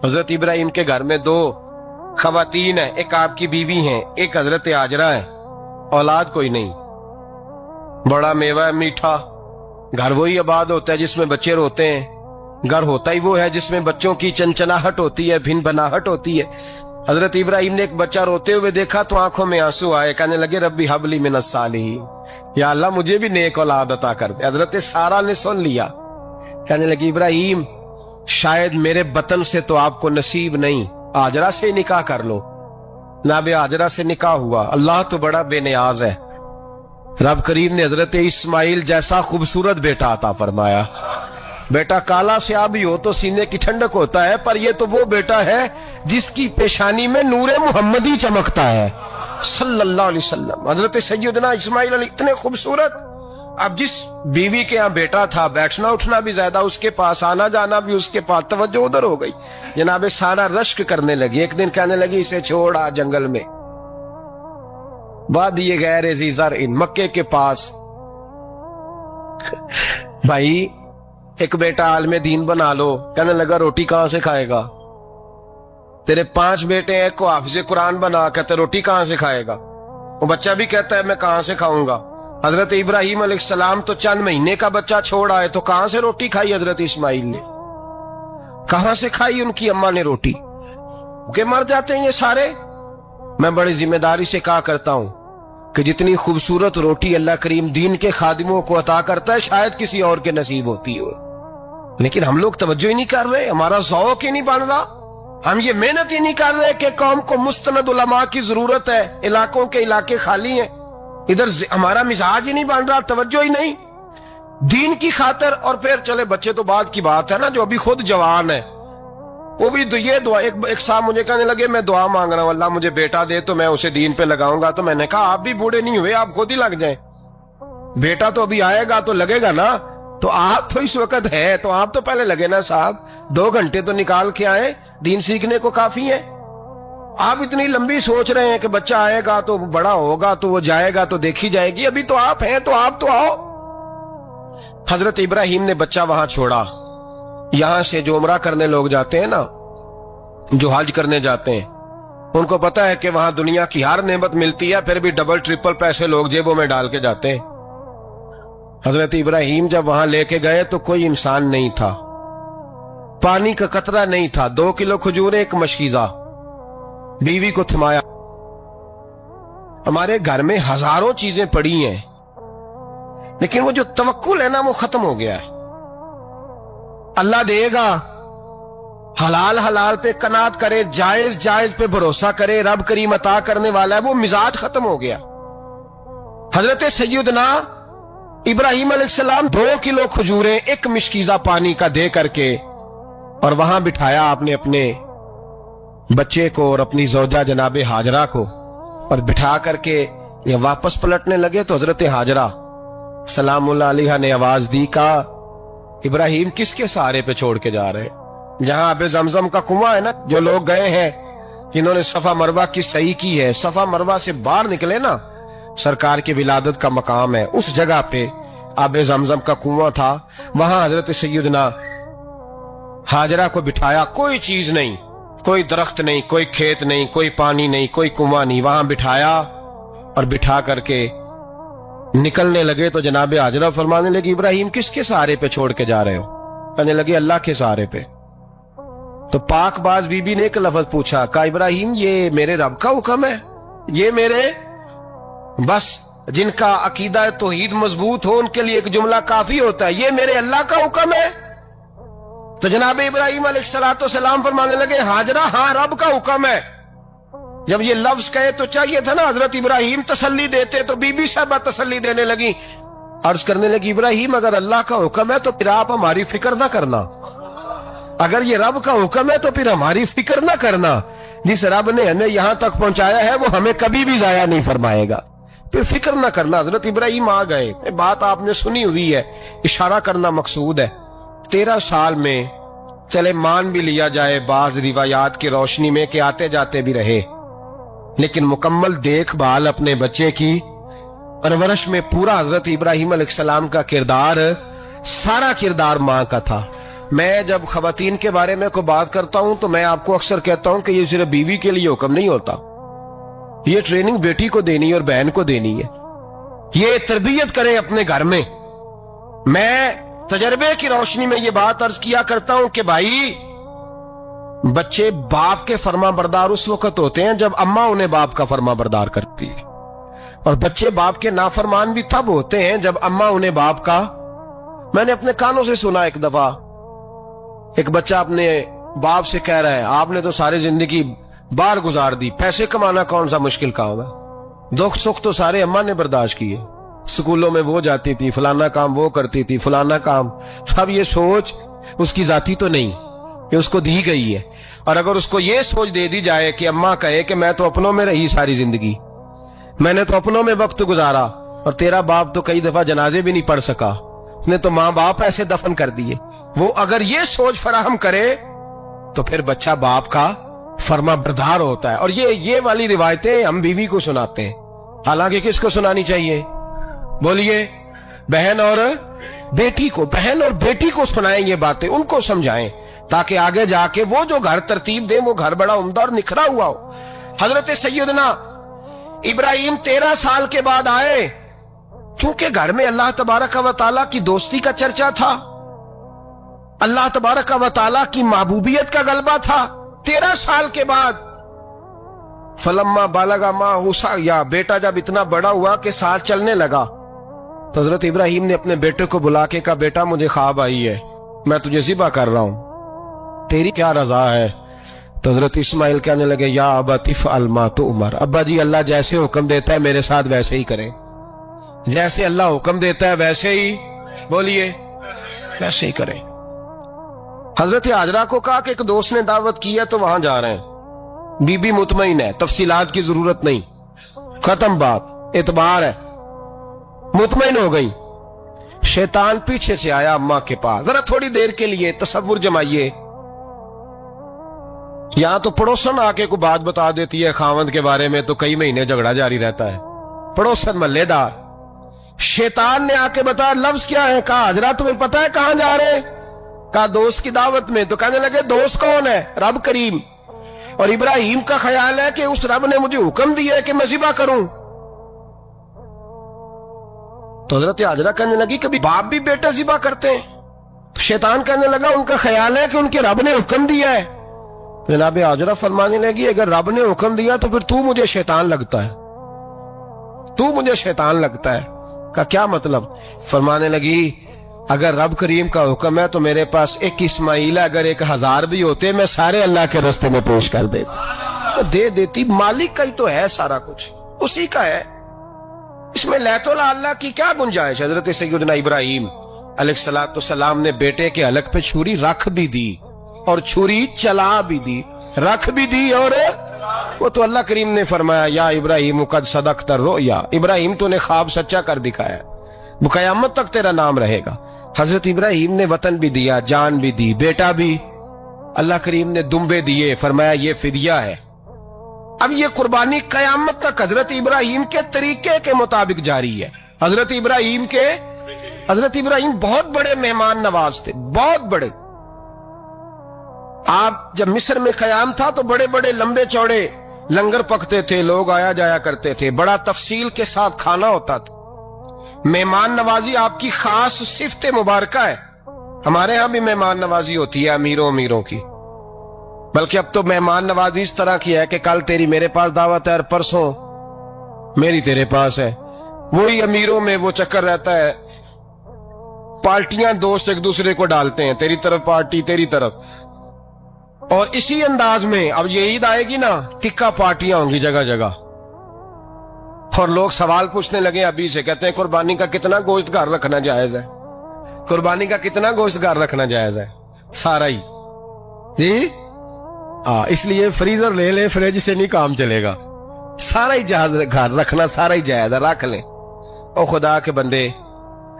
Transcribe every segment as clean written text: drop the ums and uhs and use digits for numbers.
حضرت ابراہیم کے گھر میں دو خواتین ہیں، ایک آپ کی بیوی ہیں، ایک حضرت ہاجرہ ہے، اولاد کوئی نہیں، بڑا میوہ ہے میٹھا، گھر وہی آباد ہوتا ہے جس میں بچے روتے ہیں، گھر ہوتا ہی وہ ہے جس میں بچوں کی چنچناہٹ ہوتی ہے، بھن بھناہٹ ہوتی ہے۔ حضرت ابراہیم نے ایک بچہ روتے ہوئے دیکھا تو آنکھوں میں آنسو آئے، کہنے لگے ربی حب لی من الصالحین، یا اللہ مجھے بھی نیک اولاد عطا کر دے۔ حضرت سارہ نے سن لیا، کہنے لگی ابراہیم شاید میرے بطن سے تو آپ کو نصیب نہیں، ہاجرہ سے نکاح کر لو۔ جناب ہاجرہ سے نکاح ہوا۔ اللہ تو بڑا بے نیاز ہے، رب کریم نے حضرت اسماعیل جیسا خوبصورت بیٹا عطا فرمایا۔ بیٹا کالا سیاہ بھی ہو تو سینے کی ٹھنڈک ہوتا ہے، پر یہ تو وہ بیٹا ہے جس کی پیشانی میں نور محمدی چمکتا ہے صلی اللہ علیہ وسلم۔ حضرت سیدنا اسماعیل علیہ اتنے خوبصورت، اب جس بیوی کے ہاں بیٹا تھا بیٹھنا اٹھنا بھی زیادہ اس کے پاس، آنا جانا بھی اس کے پاس، توجہ ادھر ہو گئی۔ جناب سارا رشک کرنے لگی، ایک دن کہنے لگی اسے چھوڑ آ جنگل میں، وادی غیر ذی زرع مکے کے پاس۔ بھائی ایک بیٹا عالم دین بنا لو، کہنے لگا روٹی کہاں سے کھائے گا؟ تیرے 5 بیٹے ہیں، کو حافظ قرآن بنا، کہتے روٹی کہاں سے کھائے گا؟ وہ بچہ بھی کہتا ہے میں کہاں سے کھاؤں گا؟ حضرت ابراہیم علیہ السلام تو چند مہینے کا بچہ چھوڑ آئے، تو کہاں سے روٹی کھائی حضرت اسماعیل نے؟ کہاں سے کھائی ان کی اماں نے روٹی؟ کہ مر جاتے ہیں یہ سارے۔ میں بڑی ذمہ داری سے کہا کرتا ہوں کہ جتنی خوبصورت روٹی اللہ کریم دین کے خادموں کو عطا کرتا ہے شاید کسی اور کے نصیب ہوتی ہو، لیکن ہم لوگ توجہ ہی نہیں کر رہے، ہمارا ذوق ہی نہیں بن رہا، ہم یہ محنت ہی نہیں کر رہے کہ قوم کو مستند علماء کی ضرورت ہے، علاقوں کے علاقے خالی ہیں، ادھر ہمارا مزاج ہی نہیں بن رہا، توجہ ہی نہیں دین کی خاطر۔ اور پھر چلے بچے تو بعد کی بات ہے نا، جو ابھی خود جوان ہے وہ بھی یہ دعا، ایک صاحب مجھے کہنے لگے میں دعا مانگ رہا ہوں اللہ مجھے بیٹا دے تو میں اسے دین پہ لگاؤں گا، تو میں نے کہا آپ بھی بوڑھے نہیں ہوئے، آپ خود ہی لگ جائیں، بیٹا تو ابھی آئے گا تو لگے گا نا، تو آپ تو اس وقت ہے تو آپ تو پہلے لگے نا صاحب، 2 گھنٹے تو نکال کے آئے، دین سیکھنے کو کافی ہے۔ آپ اتنی لمبی سوچ رہے ہیں کہ بچہ آئے گا تو بڑا ہوگا تو وہ جائے گا تو دیکھی جائے گی، ابھی تو آپ ہیں تو آپ تو آؤ۔ حضرت ابراہیم نے بچہ وہاں چھوڑا۔ یہاں سے جو عمرہ کرنے لوگ جاتے ہیں نا، جو حج کرنے جاتے ہیں، ان کو پتا ہے کہ وہاں دنیا کی ہر نعمت ملتی ہے، پھر بھی ڈبل ٹرپل پیسے لوگ جیبوں میں ڈال کے جاتے ہیں۔ حضرت ابراہیم جب وہاں لے کے گئے تو کوئی انسان نہیں تھا، پانی کا قطرہ نہیں تھا، 2 کلو کھجوریں، ایک مشکیزہ، بیوی کو تھمایا۔ ہمارے گھر میں ہزاروں چیزیں پڑی ہیں، لیکن وہ جو توکل ہے نا وہ ختم ہو گیا ہے۔ اللہ دے گا، حلال حلال پہ قناعت کرے، جائز جائز پہ بھروسہ کرے، رب کریم عطا کرنے والا ہے، وہ مزاج ختم ہو گیا۔ حضرت سیدنا ابراہیم علیہ السلام 2 کلو کھجوریں، ایک مشکیزہ پانی کا دے کر کے، اور وہاں بٹھایا آپ نے اپنے بچے کو اور اپنی زوجہ جناب ہاجرہ کو، اور بٹھا کر کے یہ واپس پلٹنے لگے تو حضرت ہاجرہ سلام اللہ علیہ نے آواز دی، کہا ابراہیم کس کے سہارے پہ چھوڑ کے جا رہے؟ جہاں آب زمزم کا کنواں ہے نا، جو لوگ گئے ہیں جنہوں نے صفا مروہ کی صحیح کی ہے، صفا مروہ سے باہر نکلے نا، سرکار کی ولادت کا مقام ہے، اس جگہ پہ آب زمزم کا کنواں تھا، وہاں حضرت سیدنا ہاجرہ کو بٹھایا، کوئی چیز نہیں، کوئی درخت نہیں، کوئی کھیت نہیں، کوئی پانی نہیں، کوئی کنواں نہیں، وہاں بٹھایا اور بٹھا کر کے نکلنے لگے تو جناب ہاجرہ فرمانے لگی ابراہیم کس کے سہارے پہ چھوڑ کے جا رہے ہو؟ کہنے لگے اللہ کے سہارے پہ۔ تو پاک باز بی بی نے ایک لفظ پوچھا، کہا ابراہیم یہ میرے رب کا حکم ہے، یہ میرے، بس جن کا عقیدہ توحید مضبوط ہو ان کے لیے ایک جملہ کافی ہوتا ہے، یہ میرے اللہ کا حکم ہے۔ تو جناب ابراہیم علیہ السلام فرمانے لگے ہاجرہ ہاں رب کا حکم ہے۔ جب یہ لفظ کہے تو چاہیے تھا نا حضرت ابراہیم تسلی دیتے، تو بی بی صاحبہ تسلی دینے لگی، عرض کرنے لگی ابراہیم اگر اللہ کا حکم ہے تو پھر آپ ہماری فکر نہ کرنا، اگر یہ رب کا حکم ہے تو پھر ہماری فکر نہ کرنا، جس رب نے ہمیں یہاں تک پہنچایا ہے وہ ہمیں کبھی بھی ضائع نہیں فرمائے گا، پھر فکر نہ کرنا۔ حضرت ابراہیم آ گئے، بات آپ نے سنی ہوئی ہے، اشارہ کرنا مقصود ہے۔ 13 سال میں چلے مان بھی لیا جائے بعض روایات کی روشنی میں کہ آتے جاتے بھی رہے، لیکن مکمل دیکھ بھال اپنے بچے کی پرورش میں پورا حضرت ابراہیم علیہ السلام کا کردار، سارا کردار ماں کا تھا۔ میں جب خواتین کے بارے میں کوئی بات کرتا ہوں تو میں آپ کو اکثر کہتا ہوں کہ یہ صرف بیوی کے لیے حکم نہیں ہوتا، یہ ٹریننگ بیٹی کو دینی اور بہن کو دینی ہے، یہ تربیت کریں اپنے گھر میں۔ میں تجربے کی روشنی میں یہ بات عرض کیا کرتا ہوں کہ بھائی بچے باپ کے فرما بردار اس وقت ہوتے ہیں جب اماں انہیں باپ کا فرما بردار کرتی ہے، اور بچے باپ کے نافرمان بھی تب ہوتے ہیں جب اماں انہیں باپ کا۔ میں نے اپنے کانوں سے سنا ایک دفعہ ایک بچہ اپنے باپ سے کہہ رہا ہے آپ نے تو ساری زندگی باہر گزار دی، پیسے کمانا کون سا مشکل کام ہے، دکھ سکھ تو سارے اماں نے برداشت کیے، سکولوں میں وہ جاتی تھی، فلانا کام وہ کرتی تھی، فلانا کام۔ اب یہ سوچ اس کی ذاتی تو نہیں، یہ اس کو دی گئی ہے، اور اگر اس کو یہ سوچ دے دی جائے کہ اماں کہے کہ میں تو اپنوں میں رہی ساری زندگی، میں نے تو اپنوں میں وقت گزارا، اور تیرا باپ تو کئی دفعہ جنازے بھی نہیں پڑھ سکا، اس نے تو ماں باپ ایسے دفن کر دیے، وہ اگر یہ سوچ فراہم کرے تو پھر بچہ باپ کا فرما بردار ہوتا ہے۔ اور یہ والی روایتیں ہم بیوی کو سناتے ہیں، حالانکہ کس کو سنانی چاہیے؟ بولیے، بہن اور بیٹی کو۔ بہن اور بیٹی کو سنائیں یہ باتیں، ان کو سمجھائیں، تاکہ آگے جا کے وہ جو گھر ترتیب دیں وہ گھر بڑا عمدہ اور نکھرا ہوا ہو۔ حضرت سیدنا ابراہیم 13 سال کے بعد آئے، چونکہ گھر میں اللہ تبارک و تعالیٰ کی دوستی کا چرچا تھا، اللہ تبارک و تعالیٰ کی محبوبیت کا غلبہ تھا۔ 13 سال کے بعد فلما بالغ معہ السعی، بیٹا جب اتنا بڑا ہوا کہ ساتھ چلنے لگا، تو حضرت ابراہیم نے اپنے بیٹے کو بلا کے کہا بیٹا مجھے خواب آئی ہے، میں تجھے ذبح کر رہا ہوں، تیری کیا رضا ہے؟ تو حضرت اسماعیل کہنے لگے یا ابت افعل ما تؤمر، ابا جی اللہ جیسے حکم دیتا ہے میرے ساتھ ویسے ہی کریں، جیسے اللہ حکم دیتا ہے ویسے ہی، بولیے، ویسے ہی کریں۔ حضرت حاجرہ کو کہا کہ ایک دوست نے دعوت کی ہے تو وہاں جا رہے ہیں، بی بی مطمئن ہے، تفصیلات کی ضرورت نہیں، ختم بات، اعتبار ہے، مطمئن ہو گئی۔ شیطان پیچھے سے آیا اماں کے پاس، ذرا تھوڑی دیر کے لیے تصور جمائیے، یہاں تو پڑوسن آ کے کوئی بات بتا دیتی ہے خاوند کے بارے میں تو کئی مہینے جھگڑا جاری رہتا ہے، پڑوسن محلے دار۔ شیطان نے آ کے بتایا لفظ کیا ہے؟ کہا حاجرہ تمہیں پتا ہے کہاں جا رہے ہیں؟ کہا دوست کی دعوت میں۔ تو کہنے لگے دوست کون ہے؟ رب کریم، اور ابراہیم کا خیال ہے کہ اس رب نے مجھے حکم دیا ہے کہ میں ذبح کروں۔ تو حضرت حاجرہ کہنے لگی کبھی باپ بھی بیٹا ذبح کرتے ہیں؟ تو شیطان کہنے لگا ان کا خیال ہے کہ ان کے رب نے حکم دیا ہے۔ تو جناب حاجرہ فرمانے لگی اگر رب نے حکم دیا تو پھر تو مجھے شیطان لگتا ہے، تو مجھے شیطان لگتا ہے۔ کا کیا مطلب؟ فرمانے لگی اگر رب کریم کا حکم ہے تو میرے پاس ایک اسماعیل ہے، اگر 1000 بھی ہوتے میں سارے اللہ کے راستے میں پیش کر دے دیتی، مالک کا ہی تو ہے سارا کچھ، اسی کا ہے، اس میں لیت اللہ کی کیا گنجائش؟ حضرت سیدنا ابراہیم علیہ السلام نے بیٹے کے حلق پہ چھری رکھ بھی دی اور چھری چلا بھی دی، رکھ بھی دی، اور وہ تو اللہ کریم نے فرمایا یا ابراہیم قد صدقت الرؤیا، ابراہیم تو نے خواب سچا کر دکھایا، وہ قیامت تک تیرا نام رہے گا۔ حضرت ابراہیم نے وطن بھی دیا، جان بھی دی، بیٹا بھی، اللہ کریم نے دمبے دیے، فرمایا یہ فدیہ ہے۔ اب یہ قربانی قیامت تک حضرت ابراہیم کے طریقے کے مطابق جاری ہے۔ حضرت ابراہیم بہت بڑے مہمان نواز تھے، بہت بڑے۔ آپ جب مصر میں قیام تھا تو بڑے بڑے لمبے چوڑے لنگر پکتے تھے، لوگ آیا جایا کرتے تھے، بڑا تفصیل کے ساتھ کھانا ہوتا تھا۔ مہمان نوازی آپ کی خاص صفت مبارکہ ہے، ہمارے ہاں بھی مہمان نوازی ہوتی ہے امیروں کی، بلکہ اب تو مہمان نوازی اس طرح کی ہے کہ کل تیری میرے پاس دعوت ہے اور پرسوں میری تیرے پاس ہے، وہی امیروں میں وہ چکر رہتا ہے، پارٹیاں دوست ایک دوسرے کو ڈالتے ہیں، تیری طرف پارٹی تیری طرف، اور اسی انداز میں اب یہ عید آئے گی نا، ٹکا پارٹیاں ہوں گی جگہ جگہ، اور لوگ سوال پوچھنے لگے ابھی سے، کہتے ہیں قربانی کا کتنا گوشت گھر رکھنا جائز ہے؟ قربانی کا کتنا گوشت گھر رکھنا جائز ہے؟ سارا ہی جی، اس لیے فریزر لے لیں، فریج سے نہیں کام چلے گا، سارا ہی جہاز گھر رکھنا سارا ہی جائز ہے، رکھ لیں۔ او خدا کے بندے،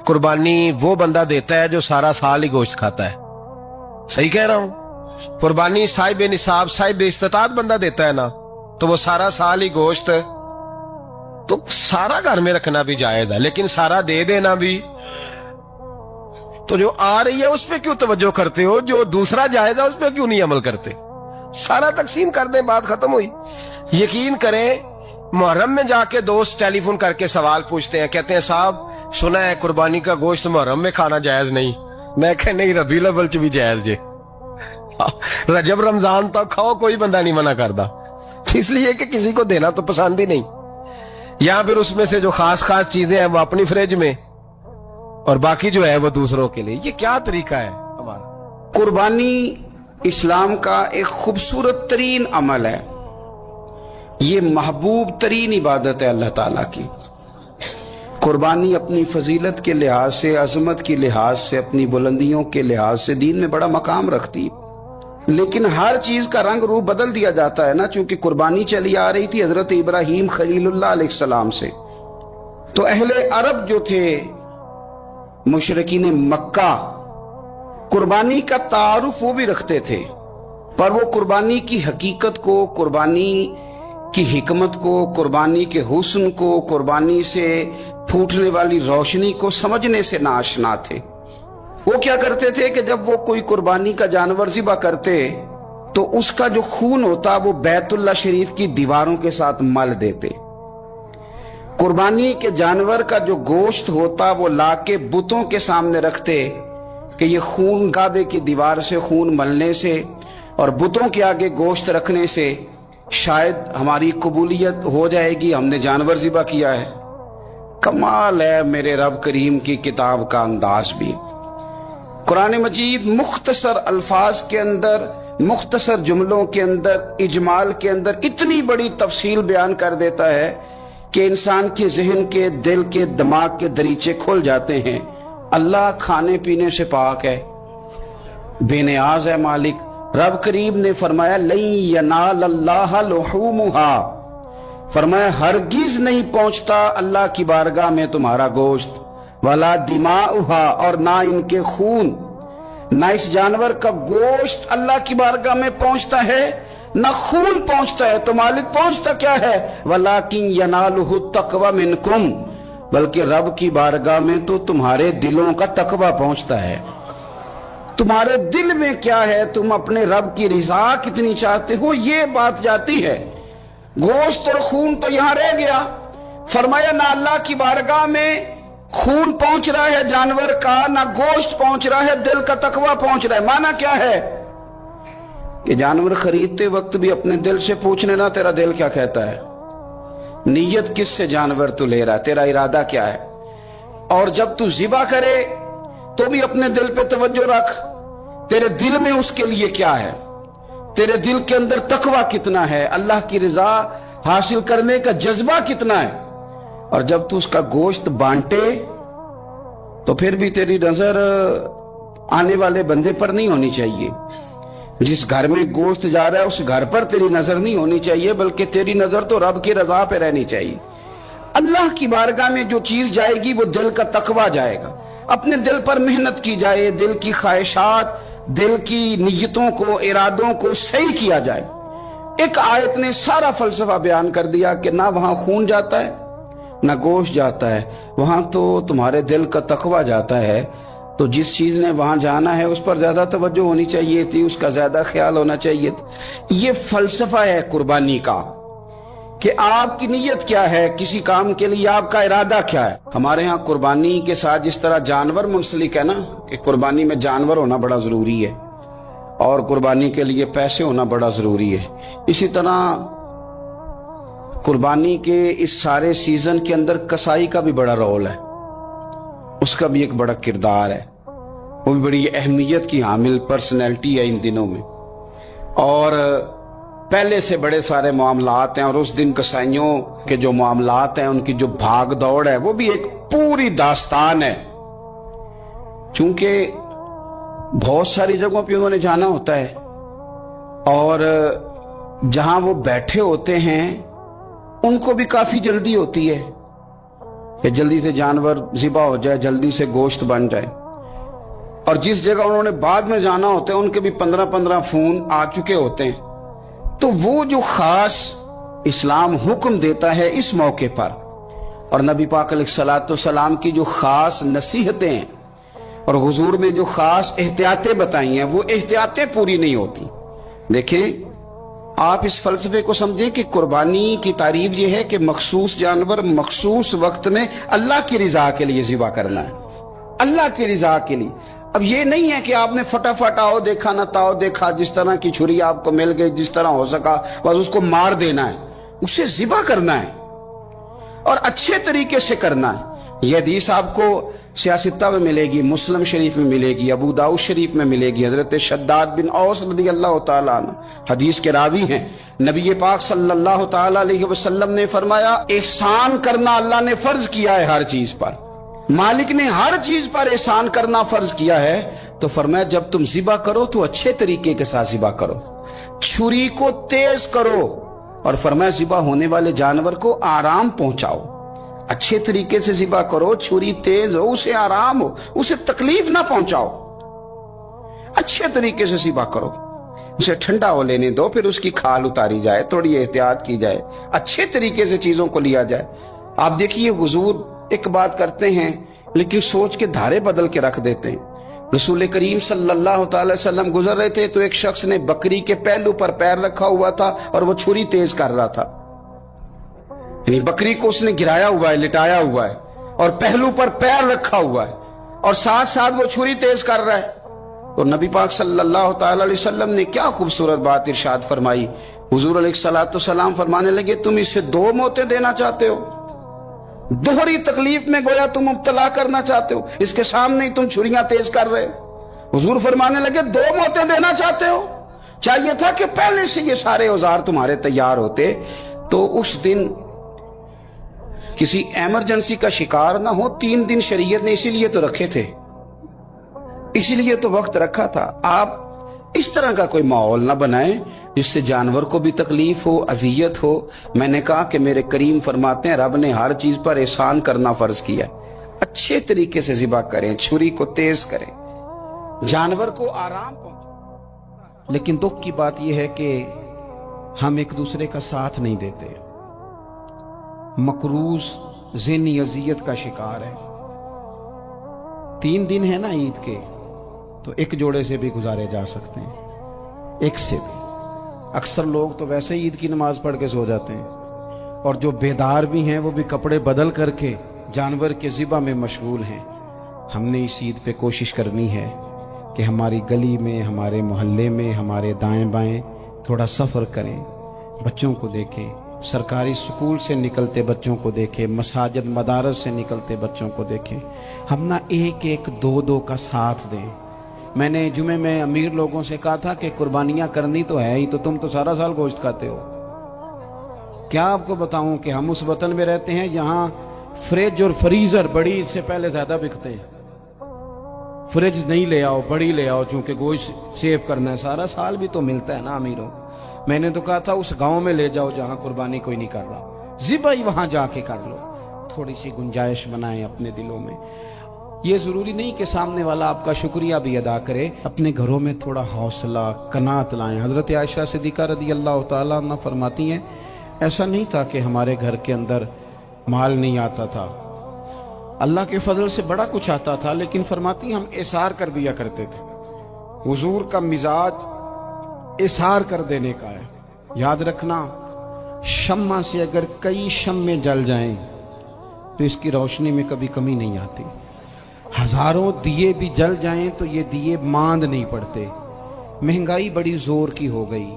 قربانی وہ بندہ دیتا ہے جو سارا سال ہی گوشت کھاتا ہے، صحیح کہہ رہا ہوں؟ قربانی صاحب نصاب صاحب استطاعت بندہ دیتا ہے نا، تو وہ سارا سال ہی گوشت، تو سارا گھر میں رکھنا بھی جائز ہے، لیکن سارا دے دینا بھی تو جو آ رہی ہے اس پہ کیوں توجہ کرتے ہو؟ جو دوسرا جائز ہے اس پہ کیوں نہیں عمل کرتے؟ سارا تقسیم کر دیں، بات ختم ہوئی۔ یقین کریں، محرم میں جا کے دوست ٹیلی فون کر کے سوال پوچھتے ہیں، کہتے ہیں صاحب سنا ہے قربانی کا گوشت محرم میں کھانا جائز نہیں۔ میں کہ نہیں، ربیع الاول چ بھی جائز جے، رجب رمضان تک کھاؤ، کوئی بندہ نہیں منع کرتا، اس لیے کہ کسی کو دینا تو پسند ہی نہیں۔ یا پھر اس میں سے جو خاص خاص چیزیں ہیں وہ اپنی فریج میں، اور باقی جو ہے وہ دوسروں کے لیے۔ یہ کیا طریقہ ہے ہمارا؟ قربانی اسلام کا ایک خوبصورت ترین عمل ہے، یہ محبوب ترین عبادت ہے اللہ تعالیٰ کی۔ قربانی اپنی فضیلت کے لحاظ سے، عظمت کے لحاظ سے، اپنی بلندیوں کے لحاظ سے دین میں بڑا مقام رکھتی، لیکن ہر چیز کا رنگ روپ بدل دیا جاتا ہے نا، چونکہ قربانی چلی آ رہی تھی حضرت ابراہیم خلیل اللہ علیہ السلام سے، تو اہل عرب جو تھے مشرکین مکہ قربانی کا تعارف وہ بھی رکھتے تھے، پر وہ قربانی کی حقیقت کو، قربانی کی حکمت کو، قربانی کے حسن کو، قربانی سے پھوٹنے والی روشنی کو سمجھنے سے ناآشنا تھے۔ وہ کیا کرتے تھے کہ جب وہ کوئی قربانی کا جانور ذبح کرتے تو اس کا جو خون ہوتا وہ بیت اللہ شریف کی دیواروں کے ساتھ مل دیتے۔ قربانی کے جانور کا جو گوشت ہوتا وہ لا کے بتوں کے سامنے رکھتے کہ یہ خون کعبے کی دیوار سے خون ملنے سے اور بتوں کے آگے گوشت رکھنے سے شاید ہماری قبولیت ہو جائے گی، ہم نے جانور ذبح کیا ہے۔ کمال ہے میرے رب کریم کی کتاب کا انداز بھی۔ قرآن مجید مختصر الفاظ کے اندر، مختصر جملوں کے اندر، اجمال کے اندر اتنی بڑی تفصیل بیان کر دیتا ہے کہ انسان کے ذہن کے، دل کے، دماغ کے دریچے کھل جاتے ہیں۔ اللہ کھانے پینے سے پاک ہے، بے نیاز ہے مالک۔ رب کریم نے فرمایا لن ینال اللہ لحومها، فرمایا ہرگز نہیں پہنچتا اللہ کی بارگاہ میں تمہارا گوشت، ولا دماؤها، اور نہ ان کے خون، نہ اس جانور کا گوشت اللہ کی بارگاہ میں پہنچتا ہے، نہ خون پہنچتا ہے، تو مالک پہنچتا کیا ہے؟ ولیکن ینالہ التقوی منکم، بلکہ رب کی بارگاہ میں تو تمہارے دلوں کا تقوی پہنچتا ہے۔ تمہارے دل میں کیا ہے، تم اپنے رب کی رضا کتنی چاہتے ہو، یہ بات جاتی ہے۔ گوشت اور خون تو یہاں رہ گیا، فرمایا نہ اللہ کی بارگاہ میں خون پہنچ رہا ہے جانور کا، نہ گوشت پہنچ رہا ہے، دل کا تقوی پہنچ رہا ہے۔ معنی کیا ہے کہ جانور خریدتے وقت بھی اپنے دل سے پوچھنے نا تیرا دل کیا کہتا ہے، نیت کس سے جانور تو لے رہا، تیرا ارادہ کیا ہے، اور جب تو ذبح کرے تو بھی اپنے دل پہ توجہ رکھ، تیرے دل میں اس کے لیے کیا ہے، تیرے دل کے اندر تقوی کتنا ہے، اللہ کی رضا حاصل کرنے کا جذبہ کتنا ہے۔ اور جب تو اس کا گوشت بانٹے تو پھر بھی تیری نظر آنے والے بندے پر نہیں ہونی چاہیے، جس گھر میں گوشت جا رہا ہے اس گھر پر تیری نظر نہیں ہونی چاہیے، بلکہ تیری نظر تو رب کی رضا پہ رہنی چاہیے۔ اللہ کی بارگاہ میں جو چیز جائے گی وہ دل کا تقوی جائے گا، اپنے دل پر محنت کی جائے، دل کی خواہشات، دل کی نیتوں کو، ارادوں کو صحیح کیا جائے۔ ایک آیت نے سارا فلسفہ بیان کر دیا کہ نہ وہاں خون جاتا ہے نہ گوشت جاتا ہے، وہاں تو تمہارے دل کا تقوی جاتا ہے، تو جس چیز نے وہاں جانا ہے اس پر زیادہ توجہ ہونی چاہیے تھی، اس کا زیادہ خیال ہونا چاہیے تھا۔ یہ فلسفہ ہے قربانی کا کہ آپ کی نیت کیا ہے، کسی کام کے لیے آپ کا ارادہ کیا ہے۔ ہمارے ہاں قربانی کے ساتھ جس طرح جانور منسلک ہے نا، کہ قربانی میں جانور ہونا بڑا ضروری ہے اور قربانی کے لیے پیسے ہونا بڑا ضروری ہے، اسی طرح قربانی کے اس سارے سیزن کے اندر کسائی کا بھی بڑا رول ہے، اس کا بھی ایک بڑا کردار ہے، وہ بھی بڑی اہمیت کی حامل پرسنالٹی ہے ان دنوں میں، اور پہلے سے بڑے سارے معاملات ہیں، اور اس دن کسائیوں کے جو معاملات ہیں ان کی جو بھاگ دوڑ ہے وہ بھی ایک پوری داستان ہے، چونکہ بہت ساری جگہوں پہ انہوں نے جانا ہوتا ہے، اور جہاں وہ بیٹھے ہوتے ہیں ان کو بھی کافی جلدی ہوتی ہے کہ جلدی سے جانور ذبح ہو جائے، جلدی سے گوشت بن جائے، اور جس جگہ انہوں نے بعد میں جانا ہوتا ہے ان کے بھی 15 فون آ چکے ہوتے ہیں، تو وہ جو خاص اسلام حکم دیتا ہے اس موقع پر، اور نبی پاک علیہ الصلوۃ والسلام کی جو خاص نصیحتیں ہیں اور हुजूर ने जो खास एहतियातें बताई हैं वो एहतियातें पूरी नहीं होती। देखें, आप इस फलसफे को समझें कि कुर्बानी की तारीफ ये है कि मखसूस जानवर मखसूस वक्त में अल्लाह की रिजा के लिए ज़िबा करना है, अल्लाह की रिजा के लिए। अब ये नहीं है कि आपने फटाफट आओ देखा ना ताओ देखा, जिस तरह की छुरी आपको मिल गई, जिस तरह हो सका बस उसको मार देना है, उसे ज़िबा करना है और अच्छे तरीके से करना है। यह हदीस आपको सियासत्ता में मिलेगी, मुस्लिम शरीफ में मिलेगी, अबू दाऊद शरीफ में मिलेगी। हजरत शद्दाद बिन औस रज़ी अल्लाह ताला अन्हु हदीस के रावी हैं। नबी पाक सल्लल्लाहु ताला अलैहि वसल्लम ने फरमाया, एहसान करना अल्लाह ने फर्ज किया है हर चीज पर, मालिक ने हर चीज पर एहसान करना फर्ज किया है। तो फरमाया जब तुम ज़िबा करो तो अच्छे तरीके के साथ ज़िबा करो, छुरी को तेज करो और फरमाया ज़िबा होने वाले जानवर को आराम पहुंचाओ, अच्छे तरीके से ज़िबा करो, छुरी तेज हो, उसे आराम हो, उसे तकलीफ ना पहुंचाओ, अच्छे तरीके से ज़िबा करो, उसे ठंडा हो लेने दो, फिर उसकी खाल उतारी जाए, थोड़ी एहतियात की जाए, अच्छे तरीके से चीजों को लिया जाए। आप देखिए हुजूर एक बात करते हैं लेकिन सोच के धारे बदल के रख देते हैं। रसूल करीम सल्लल्लाहु अलैहि वसल्लम गुजर रहे थे तो एक शख्स ने बकरी के पहलू पर पैर रखा हुआ था और वो छुरी तेज कर रहा था, यानी बकरी को उसने गिराया हुआ है, लिटाया हुआ है और पहलू पर पैर रखा हुआ है और साथ साथ वो छुरी तेज कर रहा है। तो नबी पाक सल्लल्लाहु अलैहि वसल्लम ने क्या खूबसूरत बात इरशाद फरमाई। हुजूर अलैहिस्सलाम फरमाने लगे, तुम इसे दो मौतें देना चाहते हो, दोहरी तकलीफ में गोया तुम मुब्तला करना चाहते हो, इसके सामने ही तुम छुरियां तेज कर रहे हो। हुजूर फरमाने लगे, दो मौतें देना चाहते हो, चाहिए था कि पहले से ये सारे औजार तुम्हारे तैयार होते तो उस दिन किसी इमरजेंसी का शिकार ना हो। 3 दिन शरीयत ने इसीलिए तो रखे थे, इसीलिए तो वक्त रखा था। आप इस तरह का कोई माहौल ना बनाएं जिससे जानवर को भी तकलीफ हो, अजियत हो। मैंने कहा कि मेरे करीम फरमाते हैं रब ने हर चीज पर एहसान करना फर्ज किया, अच्छे तरीके से ज़िबा करें, छुरी को तेज करें, जानवर को आराम पहुंचाएं। लेकिन दुख की बात यह है कि हम एक दूसरे का साथ नहीं देते, मकरूज ज़हनी अजियत का शिकार है। 3 दिन है ना ईद के, तो एक जोड़े से भी गुजारे जा सकते हैं, एक से भी। अक्सर लोग तो वैसे ही ईद की नमाज पढ़ के सो जाते हैं और जो बेदार भी हैं वो भी कपड़े बदल करके जानवर के ज़िबा में मशगूल हैं। हमने इस ईद पे कोशिश करनी है कि हमारी गली में, हमारे मोहल्ले में, हमारे दाएं बाएं थोड़ा सफ़र करें, बच्चों को देखें, सरकारी स्कूल से निकलते बच्चों को देखें, मसाजिद मदारस से निकलते बच्चों को देखें। हम ना एक एक दो दो का साथ दें। मैंने जुमे में अमीर लोगों से कहा था कि कुर्बानियां करनी तो है ही, तो तुम तो सारा साल गोश्त खाते हो। क्या आपको बताऊं कि हम उस वतन में रहते हैं जहां फ्रिज और फ्रीजर बड़ी से पहले ज्यादा बिकते हैं। फ्रिज नहीं ले आओ, बड़ी ले आओ, चूंकि गोश्त सेव करना है, सारा साल भी तो मिलता है ना अमीरों। मैंने तो कहा था उस गांव में ले जाओ जहां कुर्बानी कोई नहीं कर रहा, ज़िबा ही वहां जाके कर लो। थोड़ी सी गुंजाइश बनाएं अपने दिलों में। ये जरूरी नहीं कि सामने वाला आपका शुक्रिया भी अदा करे, अपने घरों में थोड़ा हौसला कनात लाएं। हजरत आयशा सिद्दीक़ा रज़ी अल्लाह ताला अन्हा फरमाती हैं, ऐसा नहीं था कि हमारे घर के अंदर माल नहीं आता था, अल्लाह के फजल से बड़ा कुछ आता था, लेकिन फरमाती हम इसार कर दिया करते थे। हुजूर का मिजाज इसार कर देने का है। याद रखना, शम्मा से अगर कई शम्मे जल जाएं तो इसकी रोशनी में कभी कमी नहीं आती। हजारों दिए भी जल जाएं तो ये दिए मांद नहीं पड़ते। महंगाई बड़ी जोर की हो गई,